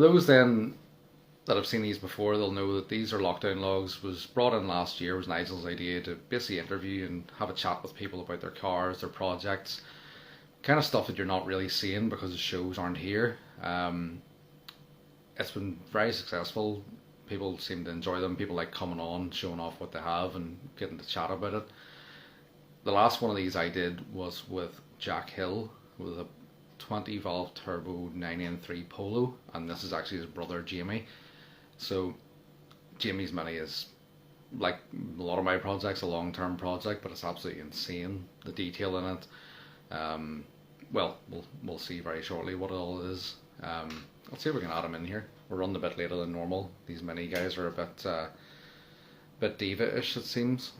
Those then that have seen these before, they'll know that these are lockdown logs. Was brought in last year. Was Nigel's idea to basically interview and have a chat with people about their cars, their projects, kind of stuff that you're not really seeing because the shows aren't here. It's been very successful. People seem to enjoy them. People like coming on, showing off what they have, and getting to chat about it. The last one of these I did was with Jack Hill with a 20 valve turbo 993 Polo, and this is actually his brother Jayme. So Jamie's Mini is, like a lot of my projects, a long term project, but it's absolutely insane, the detail in it. Um, we'll see very shortly what it all is. Let's see if we can add him in here. We're running a bit later than normal. These mini guys are a bit diva-ish, it seems.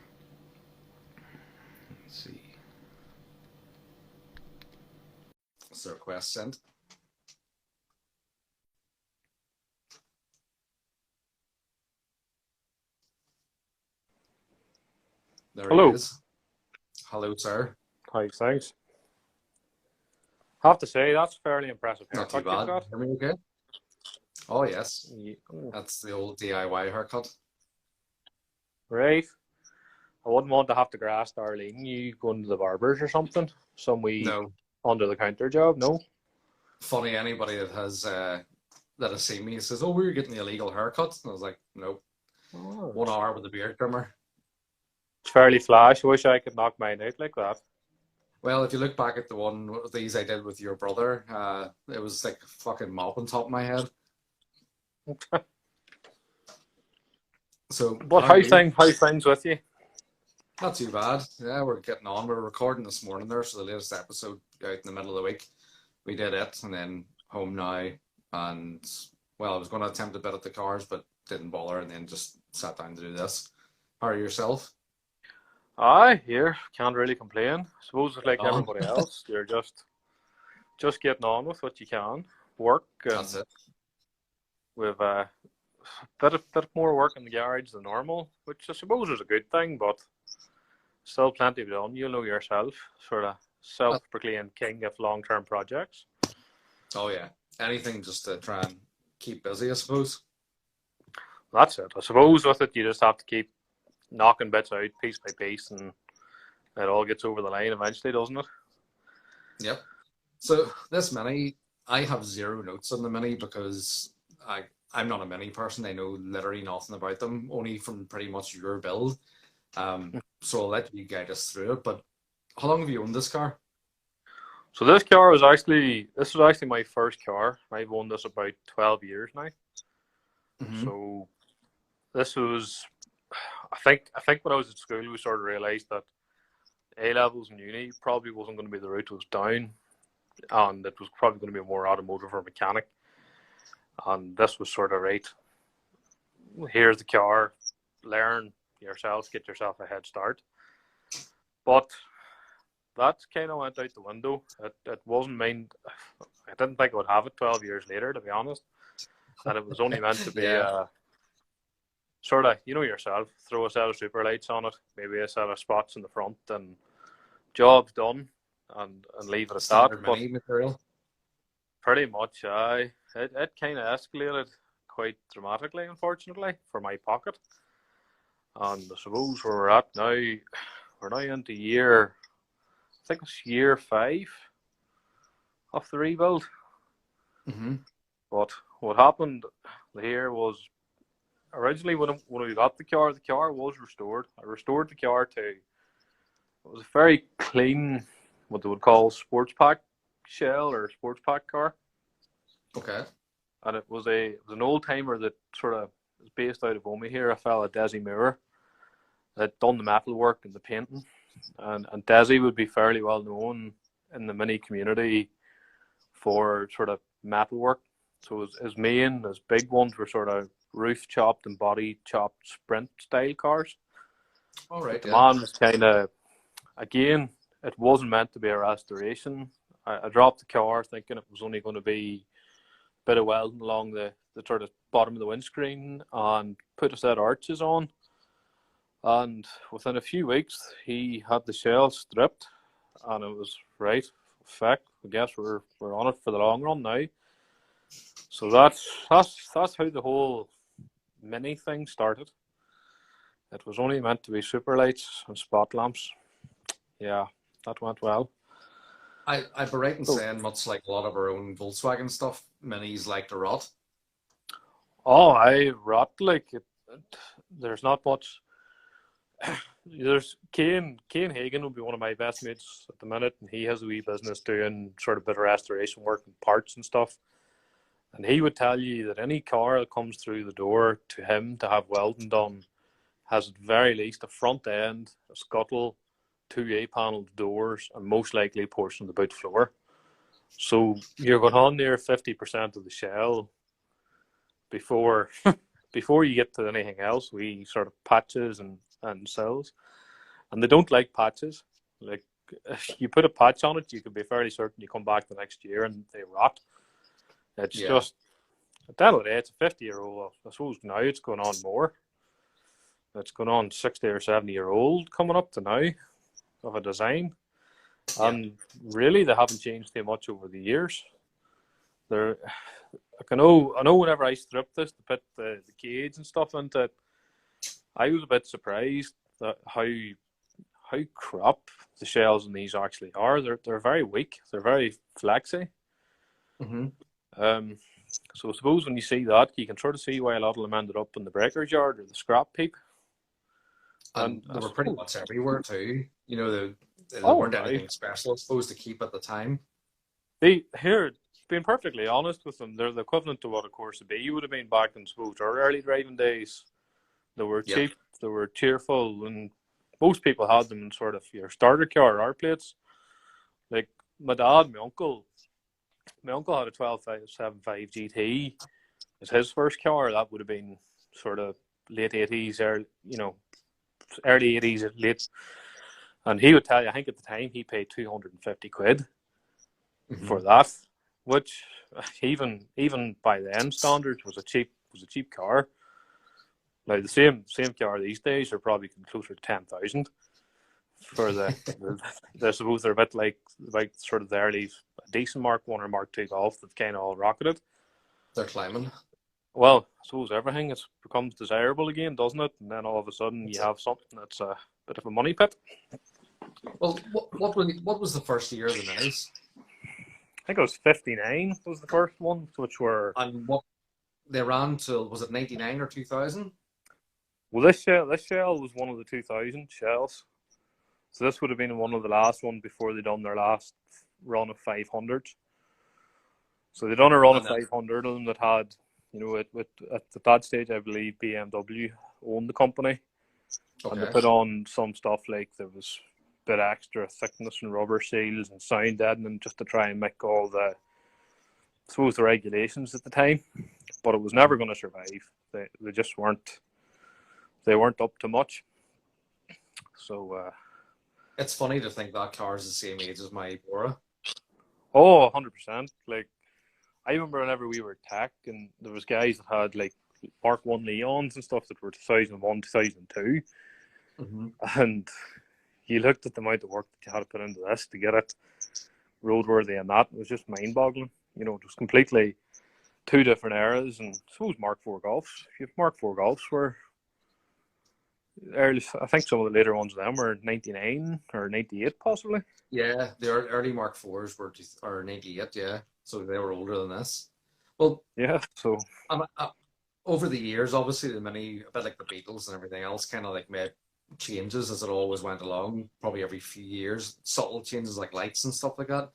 Let's see. Is the request sent? There Hello. he is. Hello, sir. Hi, thanks. Have to say, that's fairly impressive Not too haircut you've bad. got. Hear me okay? Oh, yes. Yeah. That's the old DIY haircut. Right. I wouldn't want to have to grass Darlene. You going to the barbers or something? Some wee No. under the counter job? No. Funny, anybody that has seen me says, "Oh, we're getting the illegal haircut," and I was like, "Nope, Oh, 1 hour with a beard trimmer." it's fairly flash. I wish I could knock mine out like that. Well, if you look back at the one of these I did with your brother, it was like a fucking mop on top of my head. So, But how things with you? not too bad. Yeah, we're getting on. We're recording this morning there, so the latest episode out in the middle of the week. We did it, and then home now. And well, I was going to attempt a bit at the cars, but didn't bother, and then just sat down to do this. How are yourself? Aye, here. Can't really complain. Suppose it's like Oh, everybody else. You're just getting on with what you can. Work and that's it. with a bit more work in the garage than normal, which I suppose is a good thing, but still plenty to be done. You'll know yourself, sort of self-proclaimed king of long-term projects. Oh yeah, anything just to try and keep busy, I suppose. That's it. I suppose with it, you just have to keep knocking bits out piece by piece, and it all gets over the line eventually, doesn't it? Yep. So this mini, I have zero notes on the mini because I'm not a mini person. I know literally nothing about them, only from pretty much your build. So I'll let you guide us through it. But how long have you owned this car? So this was actually my first car. I've owned this about 12 years now. Mm-hmm. So this was, I think when I was at school, we sort of realised that A levels in uni probably wasn't going to be the route it was down, and it was probably going to be more automotive or mechanic. And this was sort of right. Here's the car, learn yourself, get yourself a head start. But that kind of went out the window. It wasn't mine. I didn't think I would have it 12 years later, to be honest. And it was only meant to be Yeah. sort of, you know yourself, throw a set of super lights on it, maybe a set of spots in the front, and job's done, and leave it at that. Standard But mini material. pretty much, it kind of escalated quite dramatically, unfortunately, for my pocket. And I suppose where we're at now, we're now into year, I think it's year 5 of the rebuild. Mm-hmm. But what happened here was, originally when we got the car was restored. I restored the car to, it was a very clean, what they would call sports pack shell or sports pack car. Okay. And it was an old timer that sort of is based out of Omi here, a fella, Desi Moore, that done the metal work and the painting. And Desi would be fairly well known in the mini community for sort of metal work. So his big ones were sort of roof chopped and body chopped sprint style cars. All right. The man was kind of, again, it wasn't meant to be a restoration. I dropped the car thinking it was only going to be a bit of welding along the sort of bottom of the windscreen and put a set of arches on. And within a few weeks, he had the shell stripped, and it was right. Fact, I guess we're on it for the long run now. So that's how the whole Mini thing started. It was only meant to be super lights and spot lamps. Yeah, that went well. I'd be right in So, saying, much like a lot of our own Volkswagen stuff, minis like to rot. oh, I rot like there's not much. There's Kane Hagen would be one of my best mates at the minute, and he has a wee business doing sort of bit of restoration work and parts and stuff. And he would tell you that any car that comes through the door to him to have welding done has at very least a front end, a scuttle, two A-panelled doors, and most likely a portion of the boot floor. So you're going on near 50% of the shell before before you get to anything else. We sort of patches and sills, and they don't like patches. Like if you put a patch on it, you can be fairly certain you come back the next year and they rot. It's Yeah. just at the end of the day, it's a 50-year-old. I suppose now it's going on more. It's going on 60 or 70-year-old coming up to now of a design, and really they haven't changed too much over the years. They're I know whenever I stripped this to put the cage and stuff into it, I was a bit surprised that how crap the shells in these actually are. They're very weak. They're very flexy. Mm-hmm. So I suppose when you see that, you can sort of see why a lot of them ended up in the breaker's yard or the scrap heap. And they were pretty much everywhere too. You know, they Oh, weren't right. anything special, I suppose, to keep at the time. Being perfectly honest with them, they're the equivalent to what a Corsa B would have been back in, suppose, our early driving days. They were cheap, they were cheerful, and most people had them in sort of your starter car R plates. Like my dad, my uncle had a 1275 GT as his first car. That would have been sort of late 80s, early 80s, late. And he would tell you, I think at the time he paid 250 quid for that, which even by then standards was a cheap car. Now the same car these days are probably closer to 10,000 for the I suppose they're a bit like sort of the early decent Mark 1 or Mark 2 Golf that kind of all rocketed. They're climbing. Well, I suppose everything becomes desirable again, doesn't it? And then all of a sudden you have something that's a bit of a money pit. Well, what was the first year of the minis? I think it was 59 was the first one, which were... And what they ran till, was it 99 or 2000? Well, this shell was one of the 2000 shells. So this would have been one of the last ones before they done their last run of 500s. So they done a run of 500 of them that had, at that stage, I believe BMW owned the company. Okay. And they put on some stuff like there was a bit extra thickness and rubber seals and sound deadening just to try and make all the regulations at the time. But it was never going to survive. They just weren't. They weren't up to much. So it's funny to think that car is the same age as my Bora. Oh, 100%. Like I remember whenever we were tech and there was guys that had like Mark 1 Leons and stuff that were 2001, 2002. And you looked at the amount of work that you had to put into this to get it roadworthy, and that it was just mind-boggling. It was completely two different eras. And I suppose Mark 4 Golfs. If Mark 4 Golfs were early, I think some of the later ones of them were 99 or 98 possibly. Yeah, the early Mark 4s were 98, yeah. So they were older than this. Well, yeah, so... over the years, obviously the Mini, a bit like the Beatles and everything else, kind of like made changes as it always went along, probably every few years, subtle changes like lights and stuff like that.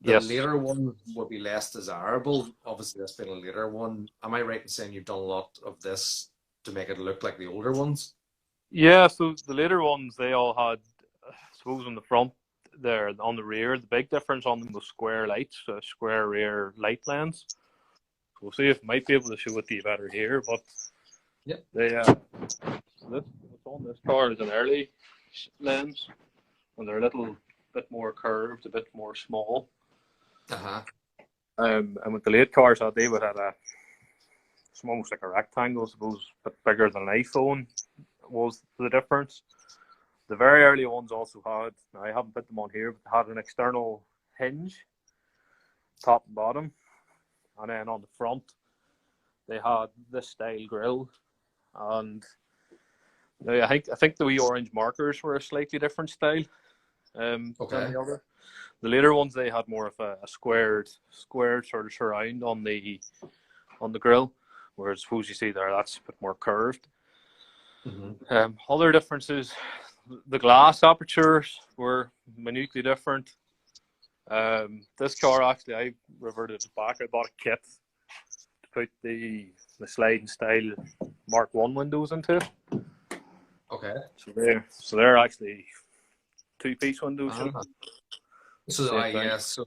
The later one would be less desirable. Obviously, that's been a later one. Am I right in saying you've done a lot of this to make it look like the older ones? Yeah, so the later ones, they all had, I suppose on the front there, on the rear, the big difference on them was square lights, square rear light lens. We'll see if I might be able to show it to you better here, but what's on this car is an early lens, and they're a little bit more curved, a bit more small. And with the late cars, they would have it's almost like a rectangle, I suppose, a bit bigger than an iPhone was the difference. The very early ones also had, now I haven't put them on here, but they had an external hinge, top and bottom. and then on the front they had this style grille, and I think the wee orange markers were a slightly different style than the other. The later ones, they had more of a squared sort of surround on the grille, whereas suppose you see there that's a bit more curved. Other differences, the glass apertures were minutely different. This car, actually, I reverted back. I bought a kit to put the sliding style Mark 1 windows into it. Okay. So they're actually two-piece windows. So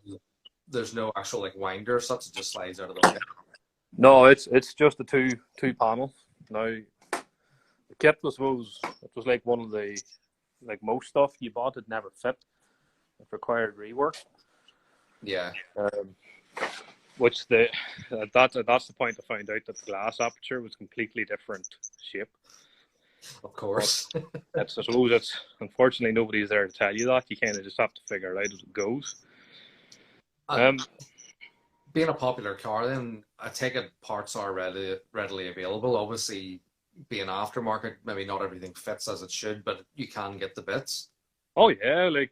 there's no actual like winder, such it just slides out of the way. No, it's just a two panel. Now the kit was like one of the, like most stuff you bought, it never fit. It required rework. Yeah. Which that's the point I found out that the glass aperture was completely different shape. Of course. I suppose it's unfortunately nobody's there to tell you that. You kind of just have to figure it out as it goes. Being a popular car, then I take it parts are readily available. Obviously, being aftermarket, maybe not everything fits as it should, but you can get the bits. Oh yeah, like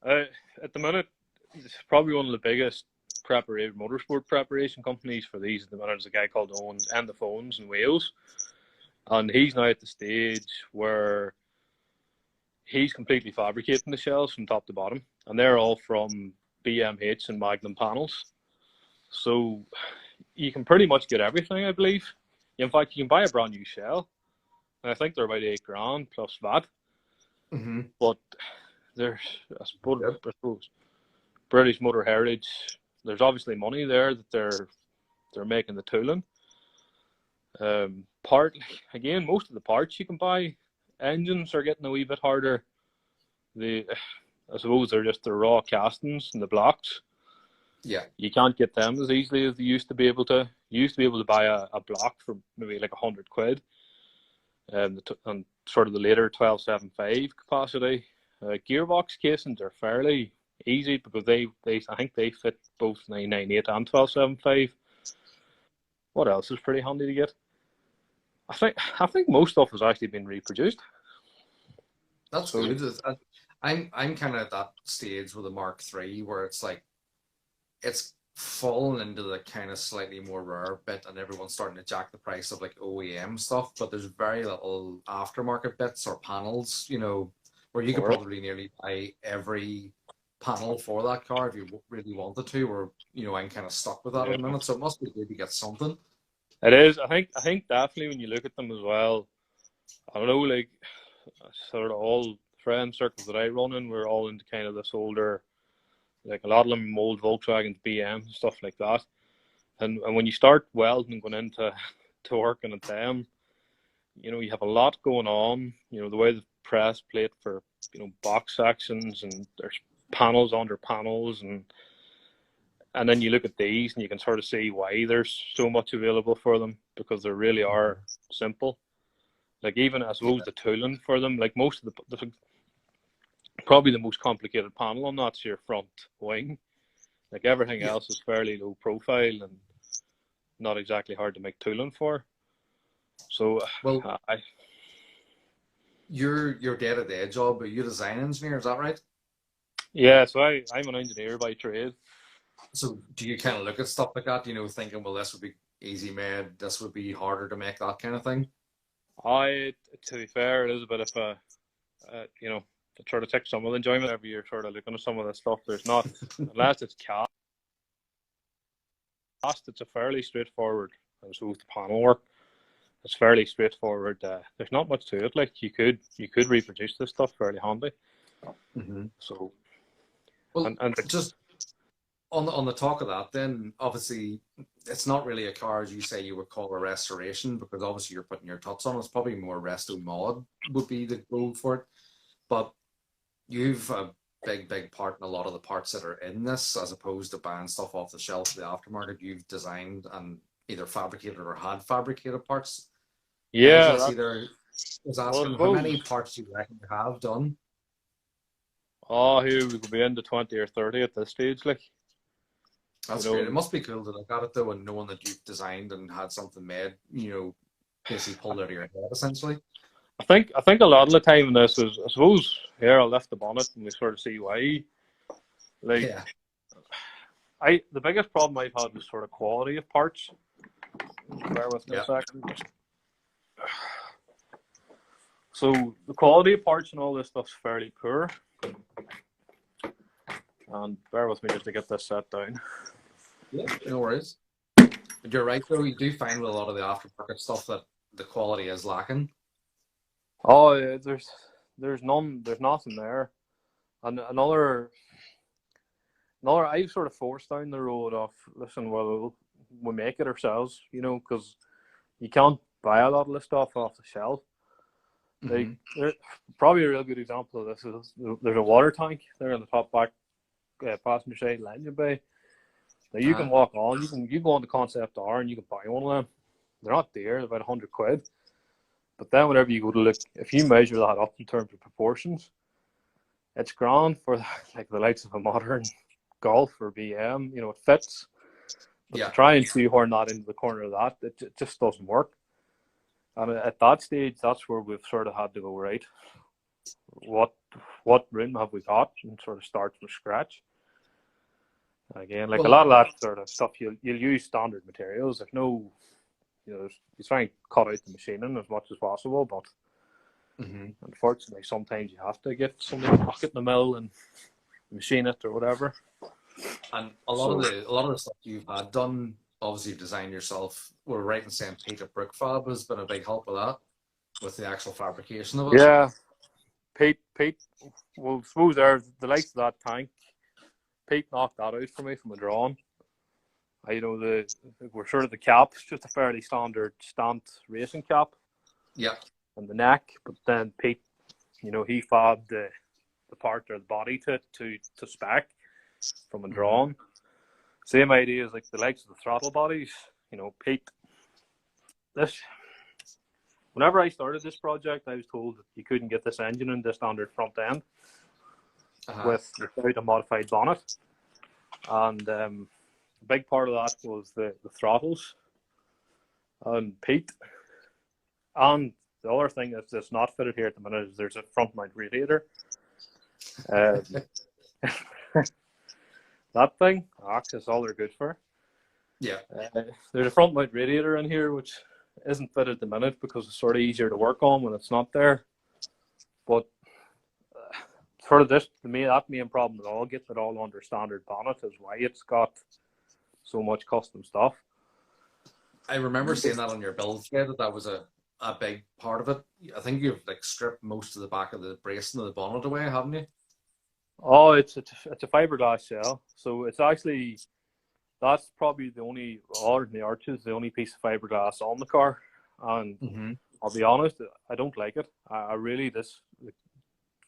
at the minute, it's probably one of the biggest motorsport preparation companies for these. At the minute, there's a guy called Owen and the Phones in Wales. And he's now at the stage where he's completely fabricating the shells from top to bottom. And they're all from BMH and Magnum panels. So you can pretty much get everything, I believe. In fact, you can buy a brand new shell. And I think they're about $8,000 plus VAT. Mm-hmm. But there's, I suppose, British Motor Heritage, there's obviously money there that they're making the tooling. Most of the parts you can buy, engines are getting a wee bit harder. I suppose they're just the raw castings and the blocks. Yeah, you can't get them as easily as they used to be able to. You used to be able to buy a block for maybe like £100, and sort of the later 12.75 capacity. Gearbox casings are fairly easy because I think they fit both 998 and 12.75. What else is pretty handy to get? I think most stuff has actually been reproduced. That's good. I'm kind of at that stage with the Mark III where it's like it's fallen into the kind of slightly more rare bit, and everyone's starting to jack the price of like OEM stuff, but there's very little aftermarket bits or panels, where you could probably nearly buy every panel for that car if you really wanted to, or I'm kind of stuck with that at the minute, so it must be good to get something. It is. I think definitely when you look at them as well, I don't know, like sort of all friend circles that I run in, we're all into kind of this older, like a lot of them old Volkswagens, BMs, stuff like that. And when you start welding and going into working at them, you have a lot going on. The way the press plate for box sections, and there's panels under panels, and then you look at these and you can sort of see why there's so much available for them, because they really are simple. Like even I suppose the tooling for them, like most of the probably the most complicated panel on that's your front wing. Like everything else is fairly low profile and not exactly hard to make tooling for. So your day-to-day job, are you a design engineer, is that right? Yeah, so I'm an engineer by trade. So do you kind of look at stuff like that, thinking, well, this would be easy made, this would be harder to make, that kind of thing? To be fair, it is a bit of a, to try to take some of the enjoyment every year, sort of looking at some of the stuff. There's not, unless it's cast, it's a fairly straightforward, and so with the panel work, it's fairly straightforward. There's not much to it. Like you could reproduce this stuff fairly handy. Mm-hmm. So, well, and just on the talk of that, then obviously it's not really a car, as you say, you would call a restoration, because obviously you're putting your touch on it. It's probably more resto mod would be the goal for it. But you've a big part in a lot of the parts that are in this, as opposed to buying stuff off the shelf of the aftermarket. You've designed and either fabricated or had fabricated parts. Yeah, was asking how many parts do you reckon you have done? Oh, here we could be into 20 or 30 at this stage, like. You That's great. It know, must be cool to look at it though, and knowing that you've designed and had something made, basically pulled out of your head essentially. I think a lot of the time in this is, I suppose, here I'll lift the bonnet and we sort of see why. Like, Yeah. the biggest problem I've had is sort of quality of parts. Bear with me a Yeah. second. So the quality of parts and all this stuff's fairly poor. And bear with me just to get this set down. Yeah. No worries. But you're right though, you do find with a lot of the aftermarket stuff that the quality is lacking. Oh, yeah, there's nothing there. And another, I've sort of forced down the road of, listen, well, we make it ourselves, because you can't buy a lot of this stuff off the shelf. Like, Hmm. probably a real good example of this is there's a water tank there in the top back passenger side engine bay. Now you can Uh-huh. walk on, you go on the concept R and you can buy one of them. They're not dear, they're about £100. But then whenever you go to look, if you measure that up in terms of proportions, it's grand for like the likes of a modern Golf or BM. It fits. But to Yeah. try and shoehorn that into the corner of that, it just doesn't work. And at that stage, that's where we've sort of had to go, right, what room have we got, and sort of start from scratch. And again, like a Well, lot of that sort of stuff, you'll use standard materials. There's no, you try and cut out the machining as much as possible, but hmm unfortunately, sometimes you have to get something back in the mill and machine it or whatever. and So a lot of the stuff you've had done, obviously you've designed yourself. We're right in saying Peter Brickfab has been a big help with that, with the actual fabrication of it. yeah, Pete. Well, suppose there's the likes of that tank. Pete knocked that out for me from a drawing. We're sort of the cap's just a fairly standard stamped racing cap Yeah. and the neck, but then Pete, he fabbed the part or the body to spec from a Hmm. drawing. Same idea as like the legs of the throttle bodies. Pete. This Whenever I started this project, I was told that you couldn't get this engine in the standard front end Uh-huh. without a modified bonnet, and a big part of that was the throttles and Pete. And the other thing that's not fitted here at the minute is there's a front mount radiator. Um, that thing, is all they're good for. Yeah. There's a front mount radiator in here which isn't fitted at the minute because it's sort of easier to work on when it's not there. But sort of that main problem at all, getting it all under standard bonnet, is why it's got so much custom stuff. I remember seeing that on your build kit, that was a big part of it. I think you've like stripped most of the back of the bracing of the bonnet away, haven't you? Oh, it's a fiberglass shell, so it's actually that's probably the only, other than the arches, the only piece of fiberglass on the car. And Hmm. I'll be honest, I don't like it. I really this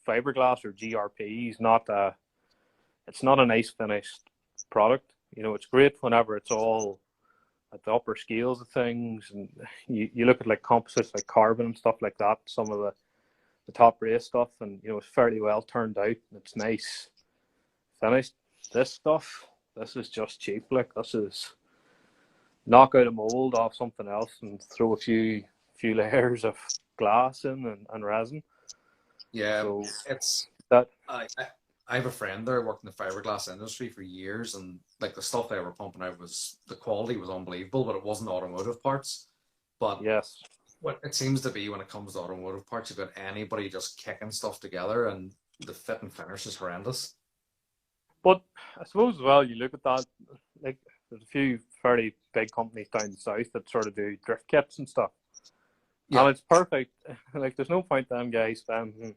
fiberglass or GRP is not it's not a nice finished product. It's great whenever it's all at the upper scales of things, and you look at like composites like carbon and stuff like that, some of the top race stuff, and it's fairly well turned out and it's nice finished. This stuff, this is just cheap. Like, this is knock out a mold off something else and throw a few layers of glass in and resin. Yeah, So it's that I have a friend there worked in the fiberglass industry for years, and like the stuff they were pumping out was the quality was unbelievable, but it wasn't automotive parts. But yes. what it seems to be when it comes to automotive parts, you've got anybody just kicking stuff together, and the fit and finish is horrendous. But I suppose as well, you look at that, like there's a few fairly big companies down south that sort of do drift kits and stuff. Yeah. And it's perfect. Like, there's no point them guys spending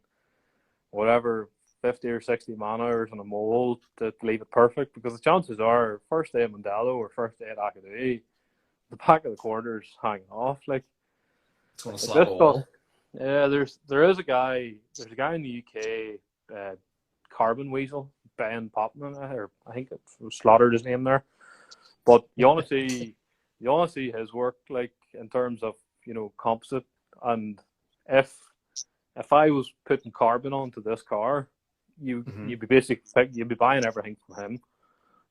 whatever 50 or 60 man hours on a mold to leave it perfect, because the chances are first day at Mondello or first day at Akadui, the back of the quarters hanging off. Like, It's going to slap this a stuff. wall. Yeah, there's a guy in the UK, Carbon Weasel, Ben Popman, or I think it was slaughtered his name there. But you want to see his work, like in terms of composite. And if I was putting carbon onto this car, Hmm. you'd be buying everything from him.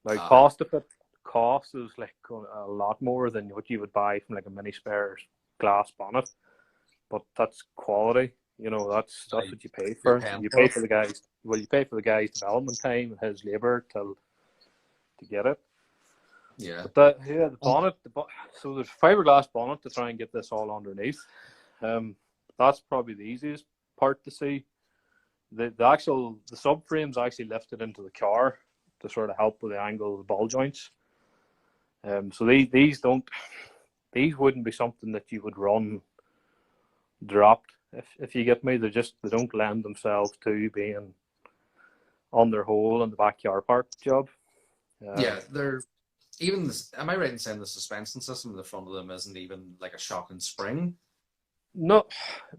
Like, Aye. cost of it, cost is like a lot more than what you would buy from like a mini spare glass bonnet, but that's quality. That's Like, what you pay you're for. paying You for pay it. for the guys. Well, you pay for the guy's development time and his labor to get it. Yeah. But the bonnet. So there's fiberglass bonnet to try and get this all underneath. That's probably the easiest part to see. The subframe's actually lifted into the car to sort of help with the angle of the ball joints. So these wouldn't be something that you would run dropped, if you get me. They don't lend themselves to being on their hole in the backyard park job. Yeah, they're even this, am I right in saying the suspension system in the front of them isn't even like a shock and spring? No,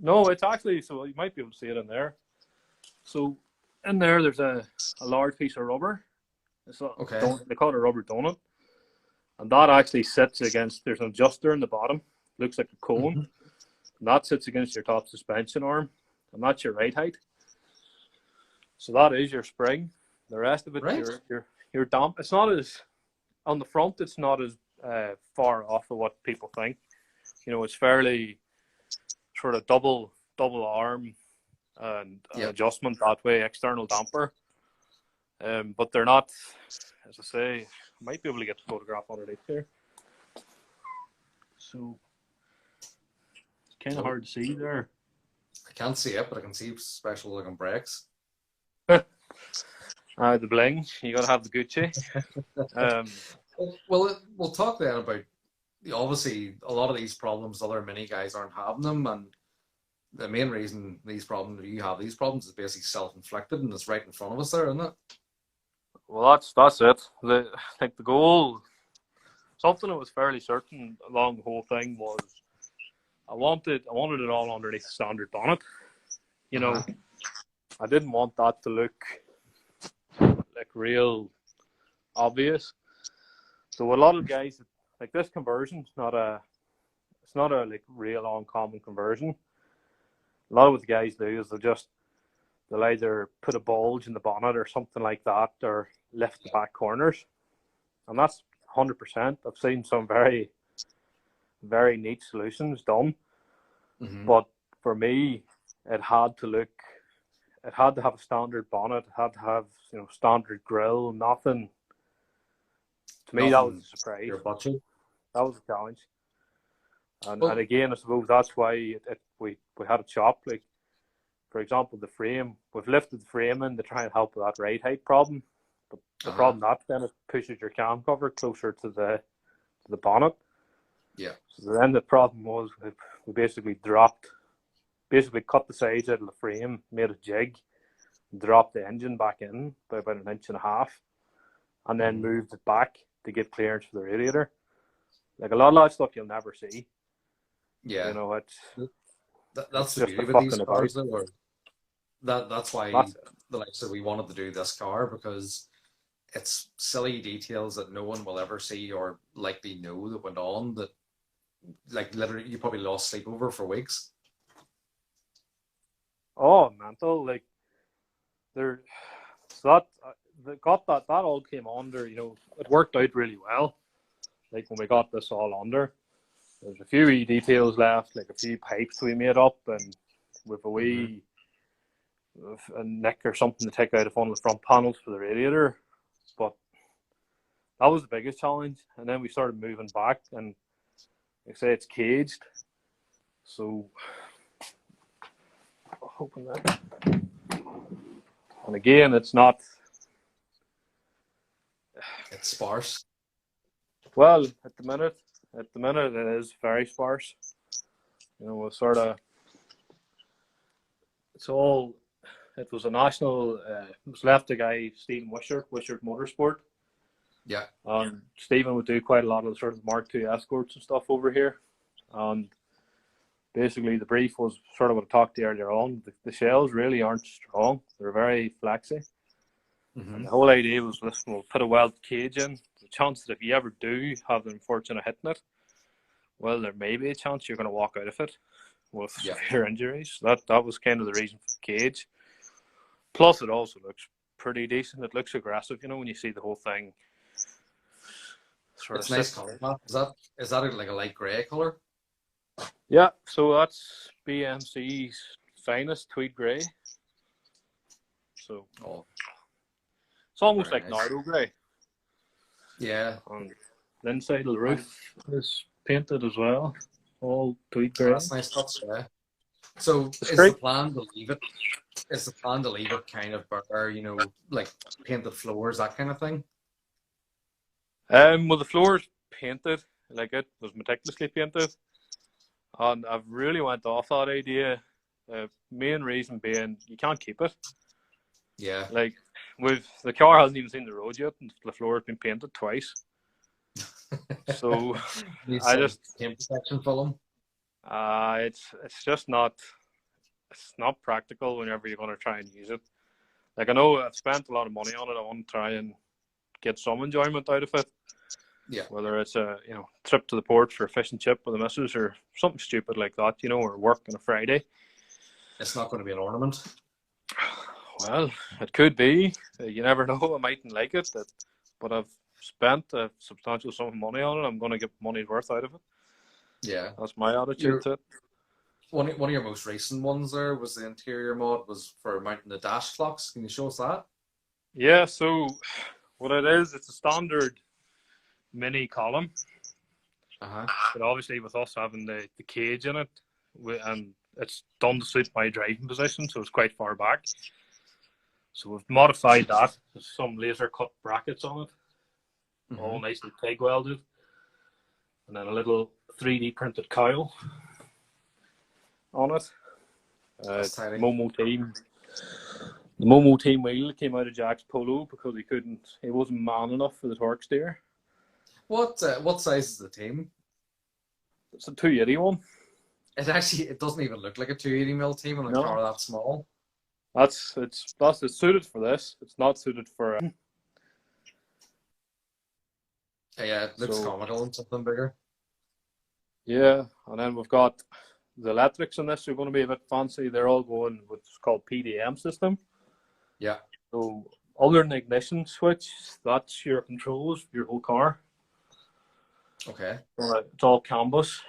it's actually, so you might be able to see it in there. So in there's a large piece of rubber. Okay. They call it a rubber donut. And that actually sits against, there's an adjuster in the bottom, looks like a cone. Mm-hmm. And that sits against your top suspension arm. And that's your ride height. So that is your spring. The rest of it, Right. your damp. It's not as, on the front, it's not as far off of what people think. It's fairly sort of double arm and an adjustment that way, external damper. But they're not, as I say, I might be able to get the photograph underneath here. So it's kind of hard to see there. I can't see it, but I can see special looking brakes. The bling, you got to have the Gucci. Well, we'll talk then about, obviously, a lot of these problems, other mini guys aren't having them, and the main reason you have these problems is basically self-inflicted, and it's right in front of us there, isn't it? Well, that's it. The goal, something that was fairly certain along the whole thing was, I wanted it all underneath the standard bonnet. I didn't want that to look like real obvious. So a lot of guys, like, this conversion, it's not a like real uncommon conversion. A lot of what the guys do is they'll either put a bulge in the bonnet or something like that, or lift the back corners, and that's 100%. I've seen some very, very neat solutions done, but for me, it had to have a standard bonnet. It had to have standard grille. Nothing. To me, that was a surprise. That was a challenge. And again, I suppose that's why we had a chop. Like, for example, the frame. We've lifted the frame in to try and help with that ride height problem. But the problem then it pushes your cam cover closer to the bonnet. Yeah. So then the problem was we basically cut the sides out of the frame, made a jig, dropped the engine back in by about 1.5 inches, and then moved it back to get clearance for the radiator. Like, a lot of that stuff you'll never see. Yeah. That's it's the just beauty with these cars, about. though. That's why the likes that we wanted to do this car, because it's silly details that no one will ever see or likely know that went on, that, like, literally you probably lost sleep over for weeks. Oh, mental! Like, that all came under. It worked out really well. Like, when we got this all under, there's a few wee details left, like a few pipes we made up, and with a wee a nick or something to take out of one of the front panels for the radiator. But that was the biggest challenge. And then we started moving back, and like I say, it's caged. So I'll open that. And again, it's sparse. Well, at the minute it is very sparse. We'll sort of, it was a national, it was left to guy Stephen Wishart Motorsport. Yeah. Stephen would do quite a lot of the sort of Mark II escorts and stuff over here. And basically the brief was sort of what I talked to you earlier on. The shells really aren't strong. They're very flexy. And the whole idea was, listen, we'll put a weld cage in. The chance that if you ever do have the unfortunate hitting it, well, there may be a chance you're going to walk out of it with severe injuries. That was kind of the reason for the cage. Plus, it also looks pretty decent. It looks aggressive, when you see the whole thing sort of It's nice sit. colour, Matt. Is that like a light grey colour? Yeah, so that's BMC's finest tweed grey. So Oh, it's almost very like nice. Nardo grey. Yeah. And the inside of the And roof is painted as well, all tweed oh, grey. that's nice touch. Yeah. So It's is the great. plan to leave it? Is the plan to leave it kind of bare, like painted floors, that kind of thing? Well, the floor's painted, like it was meticulously painted, and I've really went off that idea. Main reason being you can't keep it. Yeah. Like, the car hasn't even seen the road yet, and the floor has been painted twice. So Need I some just, paint protection film. it's just not, it's not practical whenever you're going to try and use it. Like, I know I've spent a lot of money on it. I want to try and get some enjoyment out of it. Yeah. Whether it's a trip to the port for a fish and chip with the missus or something stupid like that, or work on a Friday. It's not going to be an ornament. Well, it could be. You never know. I mightn't like it, but I've spent a substantial sum of money on it. I'm going to get money's worth out of it. Yeah. That's my attitude Your to it. one of your most recent ones there was the interior mod was for mounting the dash clocks. Can you show us that? Yeah. So what it is, it's a standard mini column, Uh-huh. but obviously with us having the cage in it, and it's done to suit my driving position, so it's quite far back. So we've modified that. There's some laser cut brackets on it, all nicely TIG welded, and then a little 3D printed cowl on it. That's tiny. The Momo team wheel came out of Jack's Polo because he wasn't man enough for the torque steer. What size is the team? It's a 280 one. It doesn't even look like a 280 mm team on a No. car that small. It's suited for this. It's not suited for. Yeah, it looks comical and something bigger. Yeah, and then we've got the electrics in this are going to be a bit fancy. They're all going with what's called PDM system. Yeah. So other than the ignition switch, that's your controls for your whole car. Okay. It's all canvas.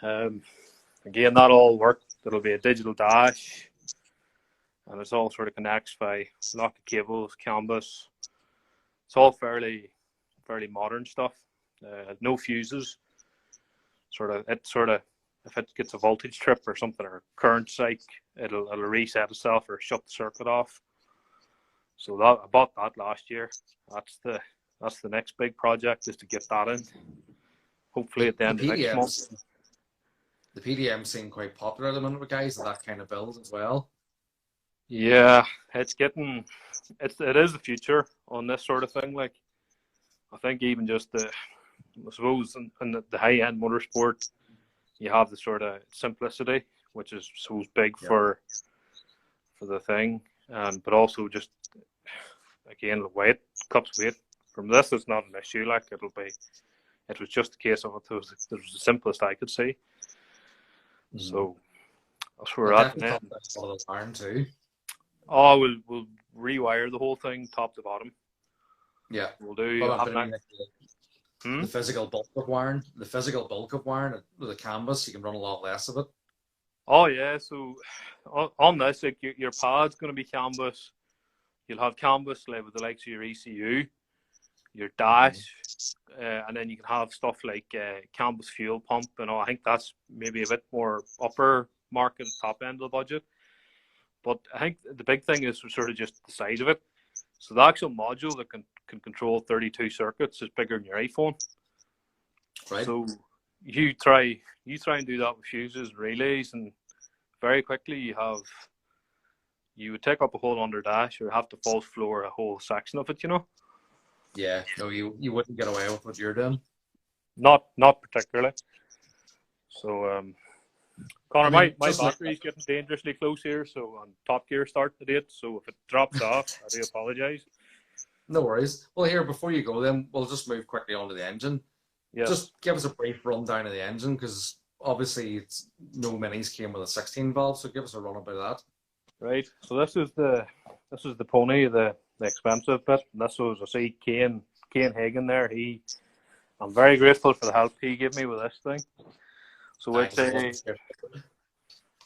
Again, that all work. It'll be a digital dash, and it's all sort of connects by lock of cables, canvas. It's all fairly modern stuff. No fuses. If it gets a voltage trip or something or current spike, it'll reset itself or shut the circuit off. So I bought that last year. That's the next big project, is to get that in. Hopefully at the end of next month. The PDM seem quite popular at the moment with guys of that kind of build as well. Yeah, it is the future on this sort of thing. Like, I think even just I suppose in the high end motorsport, you have the sort of simplicity, which is so big for the thing, but also just again the weight, cups weight. From this, it's not an issue. Like, it was just a case of it was the simplest I could see. So that's where we're at. That's a lot of iron too. Oh, we'll rewire the whole thing top to bottom. Yeah, we'll do. The physical bulk of wiring. With the canvas, you can run a lot less of it. Oh yeah, so on this, like your pad's going to be canvas. You'll have canvas like with the likes of your ECU, your dash, and then you can have stuff like canvas fuel pump. I think that's maybe a bit more upper market, top end of the budget. But I think the big thing is sort of just the size of it. So the actual module that can control 32 circuits is bigger than your iPhone. Right. So you try and do that with fuses and relays, and very quickly you would take up a whole under dash or have to false floor a whole section of it, Yeah, no, you wouldn't get away with what you're doing. Not particularly. So Connor, my battery's getting dangerously close here, so on top gear start to date. So if it drops off, I do apologise. No worries. Well, here, before you go, then we'll just move quickly onto the engine. Yes. Just give us a brief rundown of the engine, because obviously no minis came with a 16 valve, so give us a run about that. Right. So this is the pony, the expensive bit. And this was, I see, Kane Hagen there. He I'm very grateful for the help he gave me with this thing. So Thanks.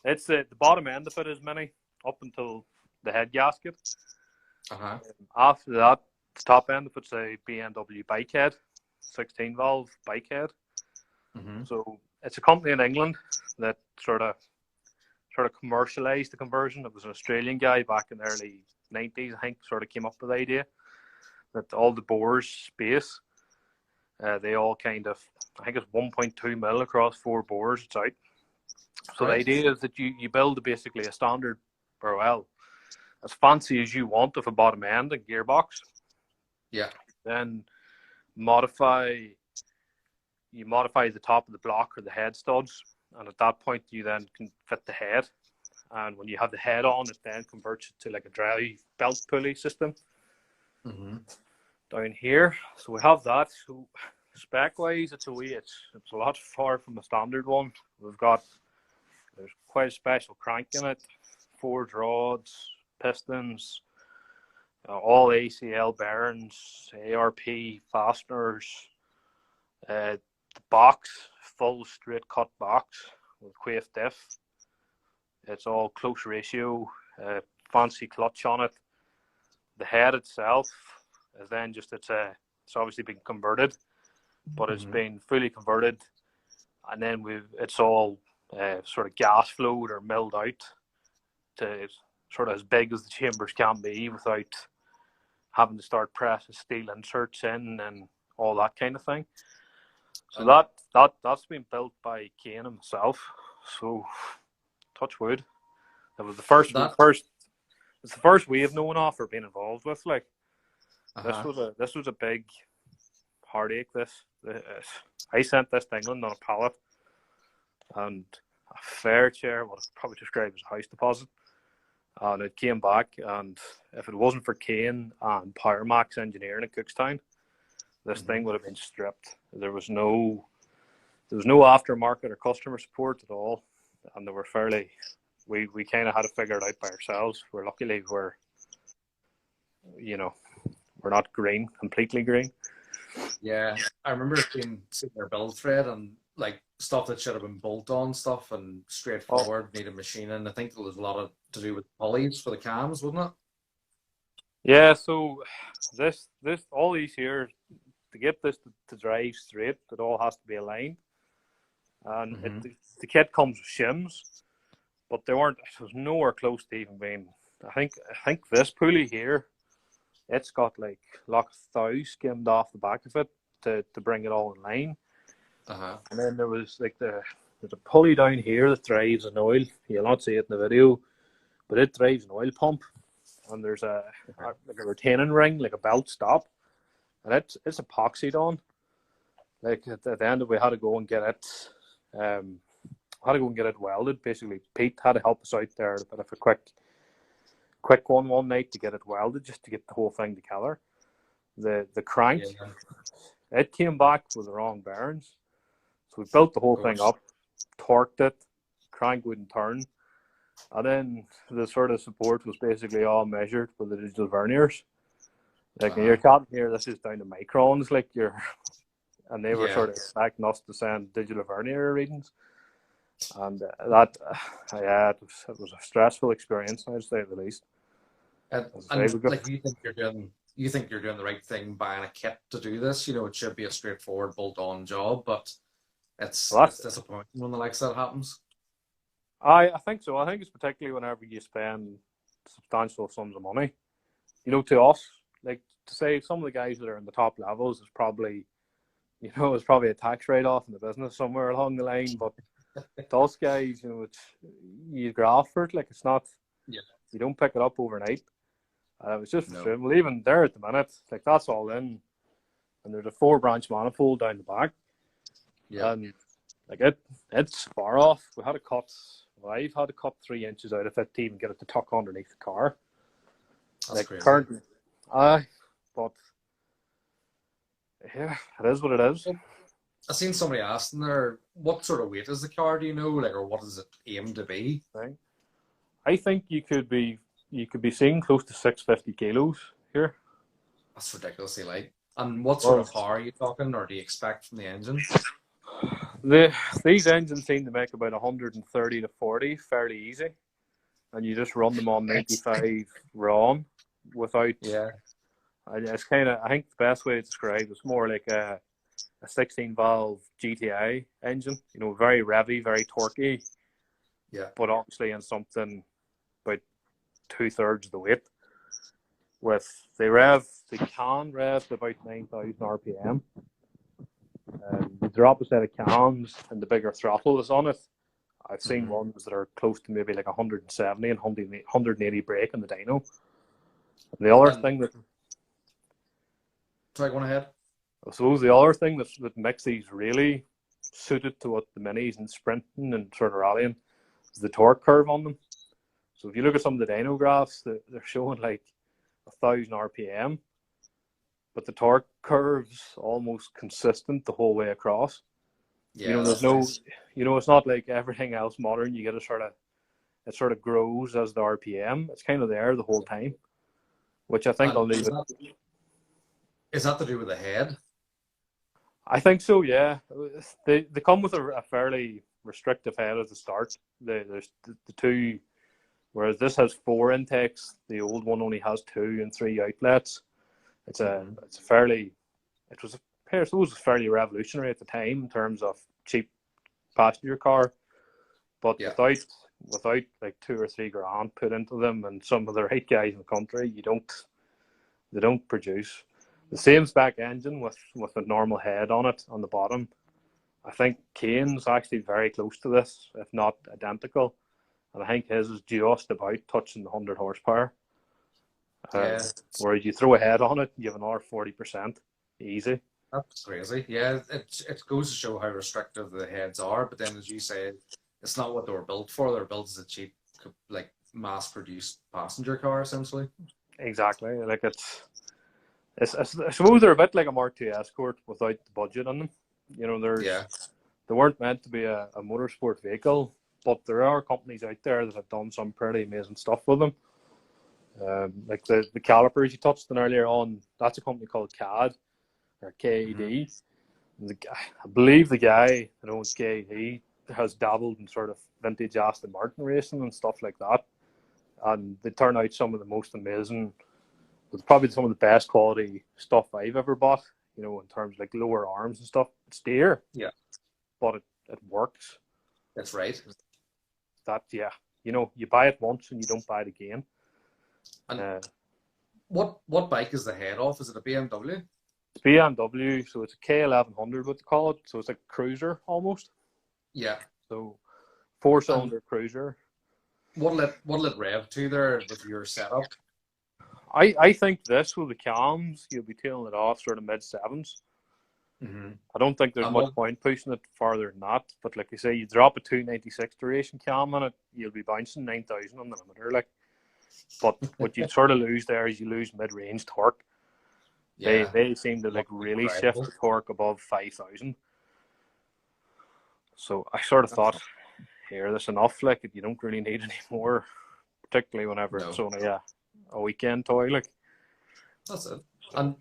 it's the bottom end of it is mini up until the head gasket. After that, the top end of it's a BMW bike head, 16 valve bike head. So it's a company in England that sort of commercialized the conversion. It was an Australian guy back in the early 90s, I think, sort of came up with the idea that all the bores space, they all kind of, I think it's 1.2 mil across 4 bores, it's out. So the idea is that you build basically a standard, or well, as fancy as you want of a bottom end and gearbox. Yeah. Then modify the top of the block or the head studs, and at that point you then can fit the head. And when you have the head on, it then converts it to like a drive belt pulley system down here. So we have that. So spec wise, it's a lot far from the standard one. There's quite a special crank in it, forged rods, pistons, all ACL bearings, ARP fasteners, the box, full straight cut box with quaife diff. It's all close ratio, fancy clutch on it. The head itself is then it's obviously been converted, but it's been fully converted, and then it's all sort of gas flowed or milled out to sort of as big as the chambers can be without having to start pressing steel inserts in and all that kind of thing. So that's been built by Kane himself. So touch wood. It was the first. It's the first we've known of or been involved with. Like this was a big heartache. I sent this to England on a pallet, and a fair share, what I'd probably describe as a house deposit. And it came back, and if it wasn't for Kane and Powermax Engineering in Cookstown, this thing would have been stripped. There was no aftermarket or customer support at all, and they were fairly. We kind of had to figure it out by ourselves. Luckily we're not completely green. Yeah, I remember seeing their build thread and like stuff that should have been bolt-on stuff and straightforward, needed machining. I think there was a lot to do with pulleys for the cams, wasn't it? Yeah, so this all these here, to get this to drive straight, it all has to be aligned. And the kit comes with shims, but it was nowhere close to even being. I think this pulley here, it's got like lock thou skimmed off the back of it to bring it all in line. And then there was there's a pulley down here that drives an oil. You'll not see it in the video, but it drives an oil pump. And there's a retaining ring, like a belt stop, and it's epoxied on. Like at the end of it, we had to go and get it. Welded. Basically, Pete had to help us out there. A bit of a quick one night to get it welded, just to get the whole thing together. The crank, it came back with the wrong bearings, so we built the whole thing up, torqued it, crank wouldn't turn, and then the sort of support was basically all measured with the digital verniers. Like you're chatting here, this is down to microns, and they were sort of expecting us to send digital vernier readings. And it was a stressful experience, I'd say at the least. And you think you're doing the right thing buying a kit to do this. It should be a straightforward bolt-on job, but it's disappointing when the likes of that happens. I think so. I think it's particularly whenever you spend substantial sums of money. To us, like to say some of the guys that are in the top levels is probably a tax write-off in the business somewhere along the line, but those guys, you graft for it. Like it's not, you don't pick it up overnight. It was just frustrating. Well, even there at the minute, like that's all in, and there's a 4-branch manifold down the back. Yeah, and like it's far off. I've had to cut 3 inches out of it to even get it to tuck underneath the car. That's crazy. Currently, but yeah, it is what it is. I seen somebody asking there, what sort of weight is the car? Do you know, or what does it aim to be? I think you could be seeing close to 650 kilos here. That's ridiculously light. And what sort of power are you talking, or do you expect from the engine? These engines seem to make about 130 to 40 fairly easy, and you just run them on 95 RON without. Yeah. It's kind of, I think the best way to describe it's more like a 16 valve GTI engine. You know, very revvy, very torquey. Yeah. But obviously in something about 2/3 of the weight. They can rev to about 9,000 RPM. You drop a set of cams and the bigger throttle is on it. I've seen ones that are close to maybe like 170 and 180 brake in the dyno. And the other thing that... Sorry, go on ahead. I suppose the other thing that makes these really suited to what the minis and sprinting and sort of rallying is the torque curve on them. So if you look at some of the dyno graphs, they're showing like 1,000 RPM, but the torque curve's almost consistent the whole way across. Yeah, you know, there's no, nice. You know, it's not like everything else modern. You get it sort of grows as the RPM. It's kind of there the whole time, which I think I'll leave it. Is that to do with the head? I think so, yeah. They come with a fairly restrictive head at the start. There's the two, whereas this has 4 intakes. The old one only has 2 and 3 outlets. It was fairly revolutionary at the time in terms of cheap passenger car, but without like 2 or 3 grand put into them and some of the right guys in the country, they don't produce. The same spec engine with a normal head on it on the bottom. I think Kane's actually very close to this, if not identical. And I think his is just about touching the 100 horsepower. Whereas you throw a head on it, you have another 40%. Easy. That's crazy. Yeah, it goes to show how restrictive the heads are. But then, as you say, it's not what they were built for. They're built as a cheap, like, mass-produced passenger car, essentially. Exactly. Like I suppose they're a bit like a Mark II Escort without the budget on them. You know, they weren't meant to be a motorsport vehicle, but there are companies out there that have done some pretty amazing stuff with them. Like the calipers you touched on earlier on, that's a company called CAD or KAD. I believe the guy that owns KAD has dabbled in sort of vintage Aston Martin racing and stuff like that, and they turn out some of the most amazing. It's probably some of the best quality stuff I've ever bought, you know, in terms of like lower arms and stuff. It's dear. Yeah. But it works. That's right. You know, you buy it once and you don't buy it again. And what bike is the head off? Is it a BMW? It's BMW, so it's a K1100, what they call it. So it's like a cruiser almost. Yeah. So 4-cylinder cruiser. What'll it rev to there with your setup? I think this with the cams, you'll be tailing it off sort of mid-7s. I don't think there's much point pushing it farther than that. But like you say, you drop a 296 duration cam on it, you'll be bouncing 9,000 on the limiter. Like, but what you sort of lose there is you lose mid-range torque. Yeah. They seem to like really shift the torque above 5,000. So I sort of thought, here, that's enough. Like, you don't really need any more, particularly whenever it's only a weekend toy. Like, that's it. And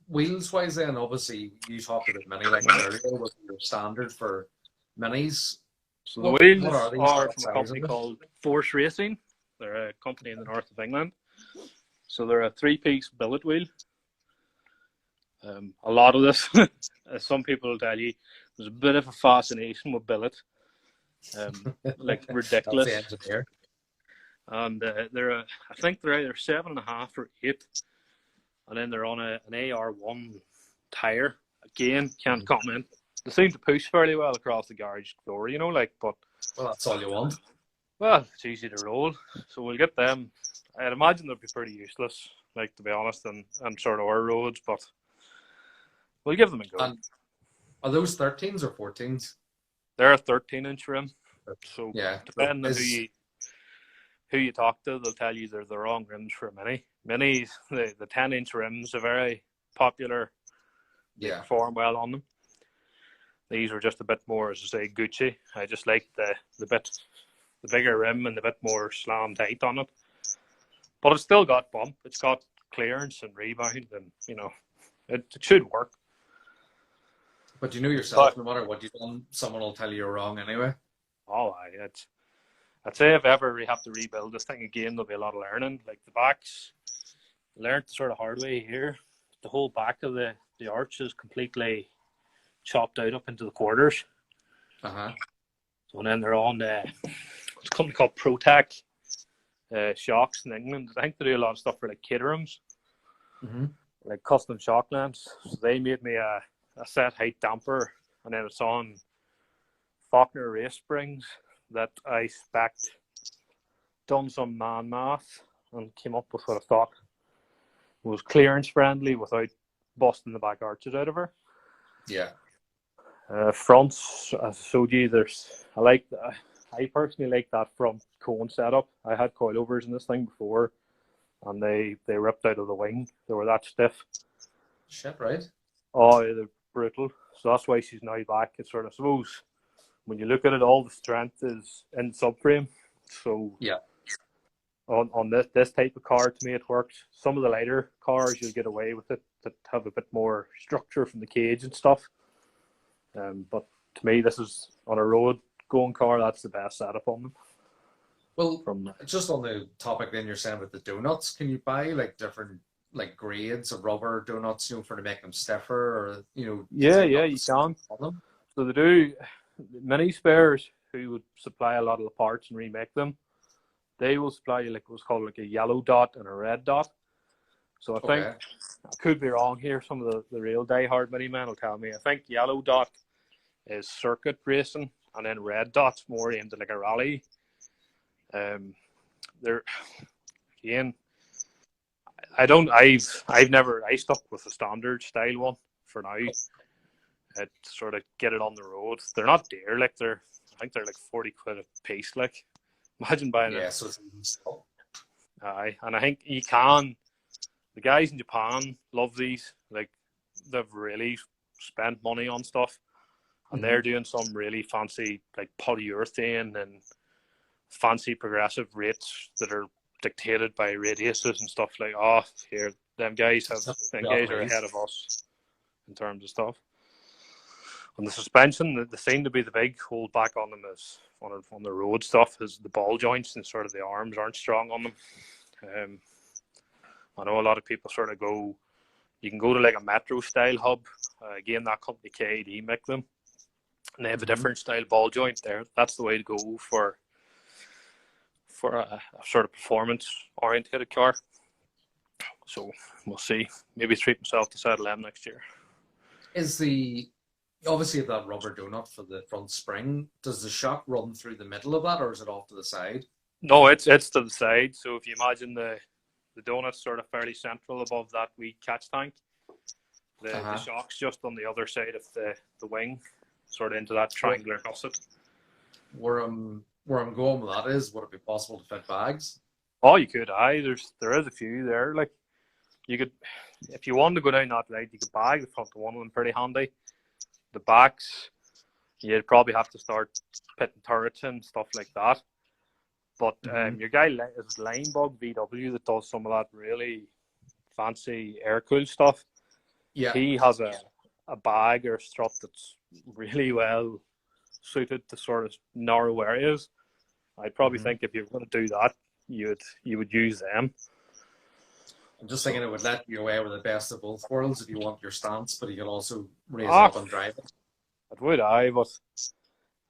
wheels wise, then obviously you talked about mini like earlier. What's your standard for minis? So the wheels are from a company called Force Racing. They're a company in the north of England. So they're a 3-piece billet wheel. A lot of this, as some people will tell you, there's a bit of a fascination with billet. Like ridiculous. That's the engineer. And I think they're either 7.5 or 8, and then they're on an AR1 tire. Again, can't comment. They seem to push fairly well across the garage floor, you know, like. But well, that's all you want. Well, it's easy to roll, so we'll get them. I'd imagine they'll be pretty useless, like, to be honest, and sort of our roads, but we'll give them a go. And are those 13s or 14s? They're a 13-inch rim. So yeah, depending on who you talk to, they'll tell you they're the wrong rims for a mini. Minis, the 10-inch rims are very popular. They perform well on them. These are just a bit more, as I say, Gucci. I just like the bigger rim and the bit more slam tight on it. But it's still got bump. It's got clearance and rebound, and you know, It should work. But you know yourself, no matter what you've done, someone will tell you you're wrong anyway. Oh, I'd say if ever we have to rebuild this thing again, there'll be a lot of learning. Like the backs, learned the sort of hard way here. The whole back of the arch is completely chopped out up into the quarters. Uh-huh. So then they're on it's a company called Protec shocks in England. I think they do a lot of stuff for like Caterhams, like custom shock lamps. So they made me a set height damper, and then it's on Faulkner race springs that I spec'd, done some man math, and came up with what I thought was clearance friendly without busting the back arches out of her. Yeah. Fronts, as I showed you, I personally like that front cone setup. I had coilovers in this thing before, and they ripped out of the wing. They were that stiff. Shit, right? Oh, yeah, they're brutal. So that's why she's now back. It's sort of, I suppose, when you look at it, all the strength is in subframe. So yeah, on this type of car, to me, it works. Some of the lighter cars, you'll get away with it that have a bit more structure from the cage and stuff. But to me, this is on a road going car. That's the best setup on them. Well, just on the topic, then you're saying about the donuts. Can you buy like different like grades of rubber donuts, you know, for to make them stiffer, or you know? Yeah, you can. So they do many spares who would supply a lot of the parts and remake them. They will supply you like what's called like a yellow dot and a red dot. So I think I could be wrong here. Some of the real diehard mini men will tell me. I think yellow dot is circuit racing, and then red dot's more aimed at like a rally. They're again. I stuck with the standard style one for now. It sort of get it on the road. They're not dear, like I think they're like 40 quid a piece. Like, imagine buying it. So it's aye, and I think you can. The guys in Japan love these. Like, they've really spent money on stuff, and they're doing some really fancy like polyurethane and fancy progressive rates that are dictated by radiuses and stuff like. Oh, here, them guys are ahead of us in terms of stuff. On the suspension, the seem to be the big hold back on them is on the road stuff is the ball joints and sort of the arms aren't strong on them. I know a lot of people sort of go. You can go to like a metro style hub. Again, that company KD make them, and they have a different style ball joint there. That's the way to go for a sort of performance oriented car. So we'll see. Maybe treat myself to Saddle M next year. Is obviously that rubber donut for the front spring? Does the shock run through the middle of that, or is it off to the side? No, it's to the side. So if you imagine the donut's sort of fairly central above that wee catch tank, the shock's just on the other side of the wing, sort of into that triangular gusset. Where I'm going with that is, would it be possible to fit bags? Oh, you could. There is a few there. Like, you could, if you wanted to go down that route, you could bag the front of one of them pretty handy. The backs, you'd probably have to start pitting turrets and stuff like that. But your guy is Linebug VW that does some of that really fancy air-cooled stuff. Yeah. He has a bag or strut that's really well suited to sort of narrow areas. I'd probably think if you're going to do that, you would use them. I'm just thinking it would let you away with the best of both worlds if you want your stance, but you can also raise it up and drive it. It would, but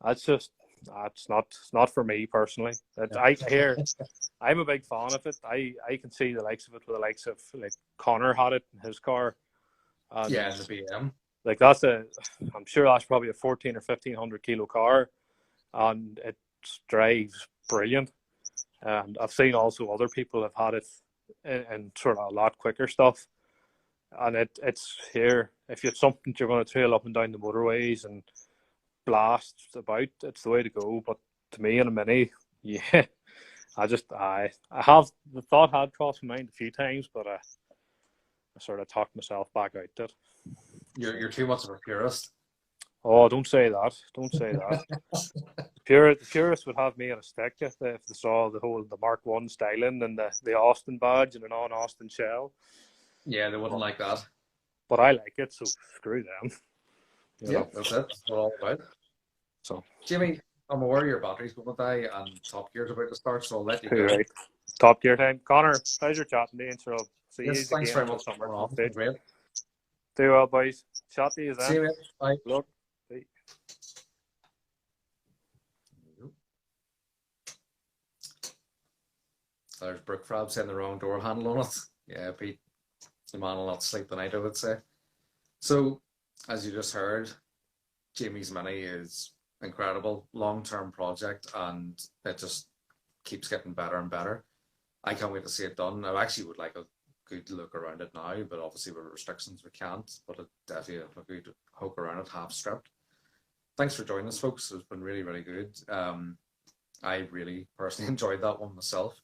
it's not for me personally. I'm a big fan of it. I can see the likes of it with the likes of like Connor had it in his car. And the BM. Like I'm sure that's probably a 14 or 1500 kilo car, and it drives brilliant. And I've seen also other people have had it in sort of a lot quicker stuff. And it's here. If it's something you're going to trail up and down the motorways and blast about, it's the way to go. But to me, in a Mini, I have the thought had crossed my mind a few times, but I sort of talked myself back out to it. You're too much of a purist. Oh, don't say that. Don't say that. The purists would have me on a stick if they saw the Mark I styling and the Austin badge and a non-Austin shell. Yeah, they wouldn't like that. but I like it, so screw them. Yeah, that's it. That's what all about. So, Jimmy, I'm aware your battery's going to die and Top Gear's about to start, so I'll let you too go. right. Top Gear time. Connor, pleasure chatting to you, and sure I'll see you Yes, thanks again very in the much for summer coming at on. some It's been stage. great. Do well, boys. Chat to you See then. you, mate. Bye. Good luck. Bye. There's Brook Frab saying the wrong door handle on it. Yeah, Pete, the man will not sleep tonight, I would say. So, as you just heard, Jamie's Mini is incredible, long-term project, and it just keeps getting better and better. I can't wait to see it done. I actually would like a good look around it now, but obviously with restrictions we can't. But it definitely a good poke around it, half stripped. Thanks for joining us, folks. It's been really, really good. I really personally enjoyed that one myself.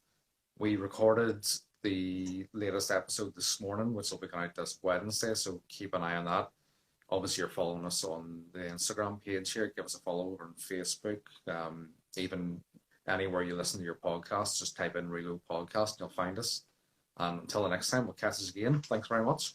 We recorded the latest episode this morning, which will be coming out this Wednesday, so keep an eye on that. Obviously, you're following us on the Instagram page here. Give us a follow over on Facebook. Even anywhere you listen to your podcast, just type in Reload Podcast and you'll find us. And until the next time, we'll catch us again. Thanks very much.